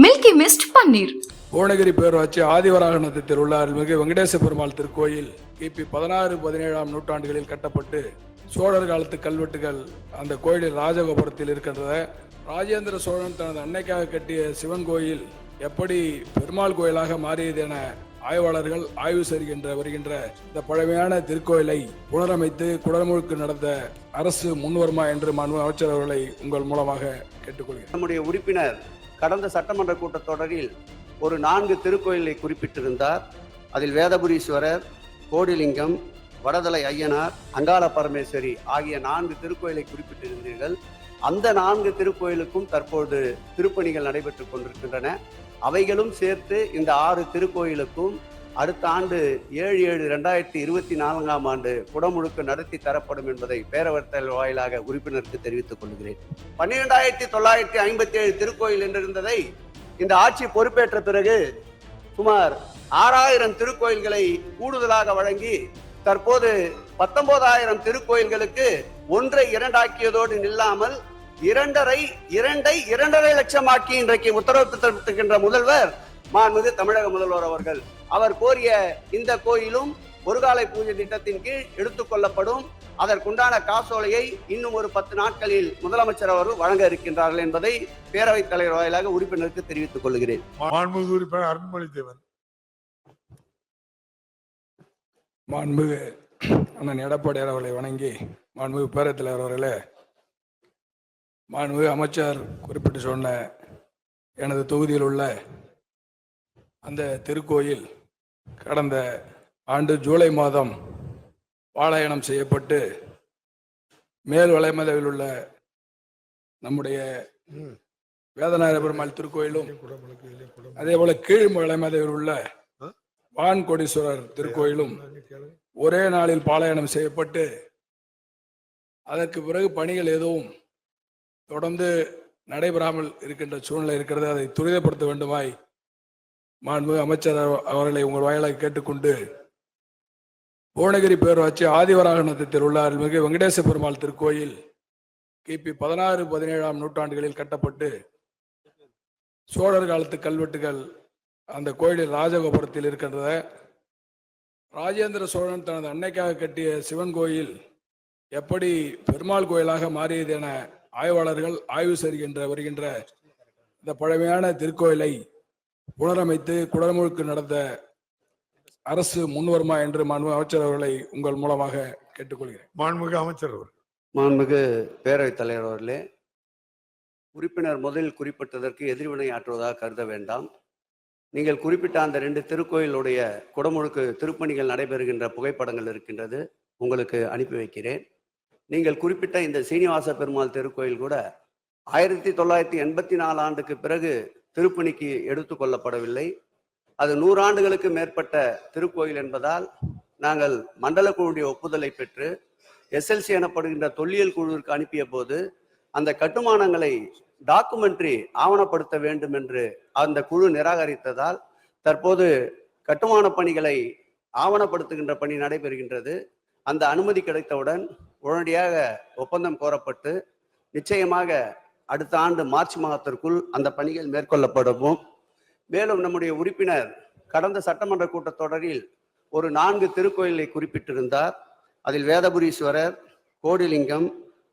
Milky mist பன்னீர். புவனகிரி பேரூராட்சி ஆதிவராகநத்தத்தில் உள்ள அருள்மிகு வெங்கடேச பெருமாள் திருக்கோயில் கிபி 16-17ஆம் நூற்றாண்டுகளில் கட்டப்பட்டு சோழர் காலத்து கல்வெட்டுகள் அந்த கோயிலில் ராஜகோபுரத்தில் இருக்கின்றன. ராஜேந்திர சோழன் தனது அன்னைக்காக கட்டிய சிவன் கோயில் எப்படி பெருமாள் கோயிலாக மாறியது என ஆய்வாளர்கள் ஆய்வு செய்கின்ற வருகின்ற இந்த பழமையான திருக்கோயிலை புனரமைத்து குடமுழுக்கு நடத்த அரசு முன்வருமா என்று மாண்பு அமைச்சர் அவர்களை உங்கள் மூலமாக கேட்டுக்கொள்கிறேன். நம்முடைய உறுப்பினர் கடந்த சட்டமன்ற கூட்டத்தொடரில் ஒரு 4 திருக்கோயிலை குறிப்பிட்டிருந்தார். அதில் வேதபுரீஸ்வரர், கோடிலிங்கம், வடதலை ஐயனார், அங்காள பரமேஸ்வரி ஆகிய 4 திருக்கோயிலை குறிப்பிட்டிருந்தீர்கள். அந்த 4 திருக்கோயிலுக்கும் தற்போது திருப்பணிகள் நடைபெற்றுக் கொண்டிருக்கின்றன. அவைகளும் சேர்த்து இந்த 6 திருக்கோயிலுக்கும் அடுத்த ஆண்டு 7/7/2024ஆம் ஆண்டு குடமுழுக்கு நடத்தி தரப்படும் என்பதை பேரவைத்தல் வாயிலாக உறுப்பினருக்கு தெரிவித்துக் கொள்கிறேன். 12,957 திருக்கோயில் என்றிருந்ததை இந்த ஆட்சி பொறுப்பேற்ற பிறகு சுமார் 6,000 திருக்கோயில்களை கூடுதலாக வழங்கி தற்போது 19,000 திருக்கோயில்களுக்கு 1ஐ 2 ஆக்கியதோடு நில்லாமல் 2.5 லட்சமாக்கி இன்றைக்கு உத்தரவு பிறப்பிக்கின்ற முதல்வர் மாண்புமிகு தமிழக முதல்வர் அவர்கள். அவர் கோரிய இந்த கோயிலும் ஒருகாலை பூஜை திட்டத்தின் கீழ் எடுத்துக் கொள்ளப்படும். அதற்குண்டான காசோலையை இன்னும் ஒரு 10 நாட்களில் முதலமைச்சர் அவர்கள் வழங்க இருக்கின்றார்கள் என்பதை பேரவைத் தலைவர் வாயிலாக உறுப்பினருக்கு தெரிவித்துக் கொள்கிறேன். மாண்புமிகு உறுப்பினர் அருண்மொழிதேவன். மாண்புமிகு அண்ணன் எடப்பாடியார் அவர்களை வணங்கி, மாண்புமிகு பேரவைத் தலைவர் அவர்களே, மாண்புமிகு அமைச்சர் குறிப்பிட்டு சொன்ன எனது தொகுதியில் உள்ள அந்த திருக்கோயில் கடந்த ஆண்டு ஜூலை மாதம் பாலாயனம் செய்யப்பட்டு மேல் வளைமலையில் உள்ள நம்முடைய வேதநாயக பெருமாள் திருக்கோயிலும் அதே போல கீழ் வளைமலையில் உள்ள வான்கோடீஸ்வரர் திருக்கோயிலும் ஒரே நாளில் பாலாயனம் செய்யப்பட்டு அதற்கு பிறகு பணிகள் எதுவும் தொடர்ந்து நடைபெறாமல் இருக்கின்ற சூழ்நிலை இருக்கிறது. அதை துரிதப்படுத்த வேண்டுமாய் மாண்புமிகு அமைச்சர் அவர்களை உங்கள் வாயிலாக கேட்டுக்கொண்டு, புவனகிரி பேரூராட்சி ஆதிவராகநத்தத்தில் உள்ள அருள்மிகு வெங்கடேச பெருமாள் திருக்கோயில் கிபி 16-17ஆம் நூற்றாண்டுகளில் கட்டப்பட்டு சோழர் காலத்து கல்வெட்டுகள் அந்த கோயிலில் ராஜகோபுரத்தில் இருக்கின்றன. ராஜேந்திர சோழன் தனது அன்னைக்காக கட்டிய சிவன் கோயில் எப்படி பெருமாள் கோயிலாக மாறியது என ஆய்வாளர்கள் ஆய்வு செய்கின்ற வருகின்ற இந்த பழமையான திருக்கோயிலை புனரமைத்து குடமுழுக்கு நடத்த அரசு முன்வருமா என்று மாண்புமிகு அமைச்சர் அவர்களை உங்கள் மூலமாக கேட்டுக்கொள்கிறேன். மாண்புமிகு அமைச்சர் அவர்கள். மாண்புமிகு பேரவைத் தலைவர் அவர்களே, உறுப்பினர் முதலில் குறிப்பிட்டதற்கு எதிர்வினை ஆற்றுவதாக கருத வேண்டாம். நீங்கள் குறிப்பிட்ட அந்த 2 திருக்கோயிலுடைய குடமுழுக்கு திருப்பணிகள் நடைபெறுகின்ற புகைப்படங்கள் இருக்கின்றது, உங்களுக்கு அனுப்பி வைக்கிறேன். நீங்கள் குறிப்பிட்ட இந்த சீனிவாச பெருமாள் திருக்கோயில் கூட 1984 ஆண்டுக்கு பிறகு திருப்பணிக்கு எடுத்துக்கொள்ளப்படவில்லை. அது 100 ஆண்டுகளுக்கு மேற்பட்ட திருக்கோயில் என்பதால் நாங்கள் மண்டல குழுவுடைய ஒப்புதலை பெற்று SLC எனப்படுகின்ற தொல்லியல் குழுவிற்கு அனுப்பிய போது அந்த கட்டுமானங்களை டாக்குமெண்ட்ரி ஆவணப்படுத்த வேண்டும் என்று அந்த குழு நிராகரித்ததால் தற்போது கட்டுமான பணிகளை ஆவணப்படுத்துகின்ற பணி நடைபெறுகின்றது. அந்த அனுமதி கிடைத்தவுடன் உடனடியாக ஒப்பந்தம் கோரப்பட்டு நிச்சயமாக அடுத்த ஆண்டு மார்ச் மாதத்திற்குள் அந்த பணிகள் மேற்கொள்ளப்படும். மேலும் நம்முடைய உறுப்பினர் கடந்த சட்டமன்ற கூட்டத்தொடரில் ஒரு 4 திருக்கோயிலை குறிப்பிட்டிருந்தார். அதில் வேதபுரீஸ்வரர், கோடிலிங்கம்,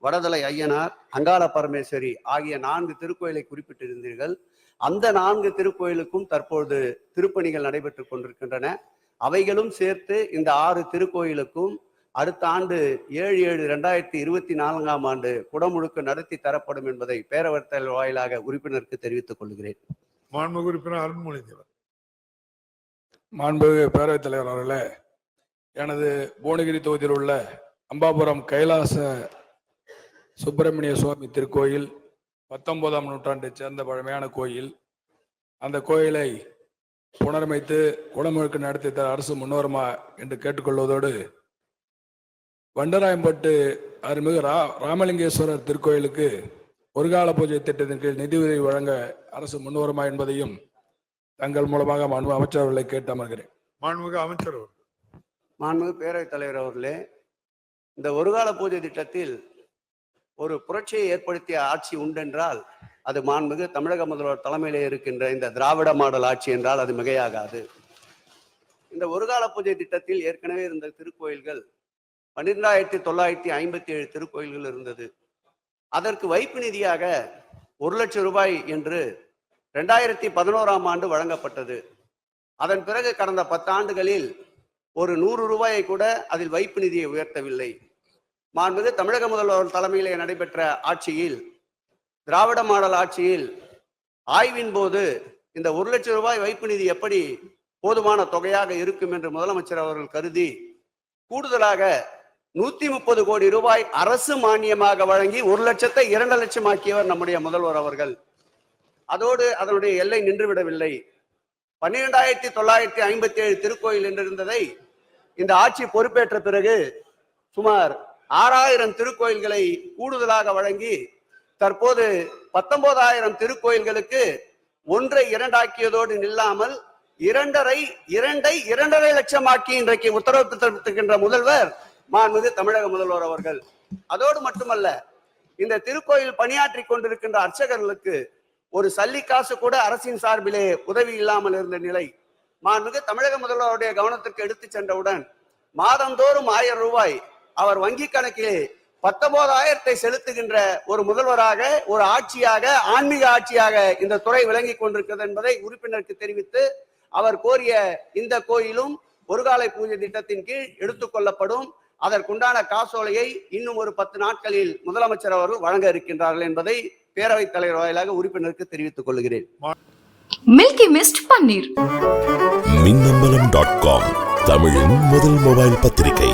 வடதலை ஐயனார், அங்காள பரமேஸ்வரி ஆகிய 4 திருக்கோயிலை குறிப்பிட்டிருந்தீர்கள். அந்த 4 திருக்கோயிலுக்கும் தற்போது திருப்பணிகள் நடைபெற்றுக் கொண்டிருக்கின்றன. அவைகளும் சேர்த்து இந்த 6 திருக்கோயிலுக்கும் அடுத்த ஆண்டு 7/7/2024ஆம் ஆண்டு குடமுழுக்கு நடத்தி தரப்படும் என்பதை பேரவைத்தல் வாயிலாக உறுப்பினருக்கு தெரிவித்துக் கொள்கிறேன். மாண்புமிகு உறுப்பினர் அருண்மொழிதேவன். மாண்புமிகு பேரவைத் தலைவர் அவர்களே, எனது புவனகிரி தொகுதியில் உள்ள அம்பாபுரம் கைலாச சுப்பிரமணிய சுவாமி திருக்கோயில் 19ஆம் நூற்றாண்டை சேர்ந்த பழமையான கோயில். அந்த கோயிலை புனரமைத்து குடமுழுக்கு நடத்தி தர அரசு முன்வருமா என்று கேட்டுக்கொள்வதோடு, வண்டராயம்பட்டு அருள்மிகு ராமலிங்கேஸ்வரர் திருக்கோயிலுக்கு ஒருகால பூஜை திட்டத்தின் கீழ் நிதியுதவி வழங்க அரசு முன்வருமா என்பதையும் தங்கள் மூலமாக மாண்புமிகு அமைச்சர் அவர்களை கேட்டு அமர்கிறேன். மாண்புமிகு அமைச்சர் அவர்கள். மாண்புமிகு பேரவைத் தலைவர் அவர்களே, இந்த ஒருகால பூஜை திட்டத்தில் ஒரு புரட்சியை ஏற்படுத்திய ஆட்சி உண்டென்றால் அது மாண்புமிகு தமிழக முதல்வர் தலைமையிலே இருக்கின்ற இந்த திராவிட மாடல் ஆட்சி என்றால் அது மிகையாகாது. இந்த ஒருகால பூஜை திட்டத்தில் ஏற்கனவே இருந்த திருக்கோயில்கள் 12,957 திருக்கோயில்கள் இருந்தது. அதற்கு வைப்பு நிதியாக 1 லட்சம் ரூபாய் என்று 2011ஆம் ஆண்டு வழங்கப்பட்டது. அதன் பிறகு கடந்த 10 ஆண்டுகளில் ஒரு 100 ரூபாயை கூட அதில் வைப்பு நிதியை உயர்த்தவில்லை. மாண்புமிகு தமிழக முதல்வர் தலைமையிலே நடைபெற்ற ஆட்சியில், திராவிட மாடல் ஆட்சியில் ஆய்வின் போது இந்த 1 லட்சம் ரூபாய் வைப்பு நிதி எப்படி போதுமான தொகையாக இருக்கும் என்று முதலமைச்சர் அவர்கள் கருதி கூடுதலாக 130 கோடி ரூபாய் அரசு மானியமாக வழங்கி 1 லட்சத்தை 2 லட்சம் ஆக்கியவர் நம்முடைய முதல்வர் அவர்கள். அதோடு அதனுடைய எல்லை நின்றுவிடவில்லை. 12,957 திருக்கோயில் என்றிருந்ததை இந்த ஆட்சி பொறுப்பேற்ற பிறகு சுமார் 6,000 திருக்கோயில்களை கூடுதலாக வழங்கி தற்போது 19,000 திருக்கோயில்களுக்கு 1ஐ 2 ஆக்கியதோடு நில்லாமல் 2ஐ 2.5 லட்சம் ஆக்கி இன்றைக்கு உத்தரவு பிறப்பித்திருக்கின்ற முதல்வர் மாண்புமிகு தமிழக முதல்வர் அவர்கள். அதோடு மட்டுமல்ல, இந்த திருக்கோயில் பணியாற்றி கொண்டிருக்கின்ற அர்ச்சகர்களுக்கு ஒரு சல்லி காசு கூட அரசின் சார்பிலே உதவி இல்லாமல் இருந்த நிலை மாண்புமிகு தமிழக முதல்வருடைய கவனத்திற்கு எடுத்து சென்றவுடன் மாதந்தோறும் 1000 ரூபாய் அவர் வங்கி கணக்கிலே 19,000 செலுத்துகின்ற ஒரு முதல்வராக, ஒரு ஆட்சியாக, ஆன்மீக ஆட்சியாக இந்த துறை விளங்கி கொண்டிருக்கிறது என்பதை உறுப்பினருக்கு தெரிவித்து, அவர் கோரிய இந்த கோயிலும் ஒருகாலை பூஜை திட்டத்தின் கீழ் எடுத்துக்கொள்ளப்படும். அதற்குண்டான காசோலையை இன்னும் ஒரு 10 நாட்களில் முதலமைச்சர் அவர்கள் வழங்க இருக்கின்றார்கள் என்பதை பேரவைத் தலைவர் வாயிலாக உறுப்பினருக்கு தெரிவித்துக் கொள்கிறேன். மில்கி மிஸ்ட் பன்னீர். மின்னம்பலம்.com தமிழின் முதல் மொபைல் பத்திரிகை.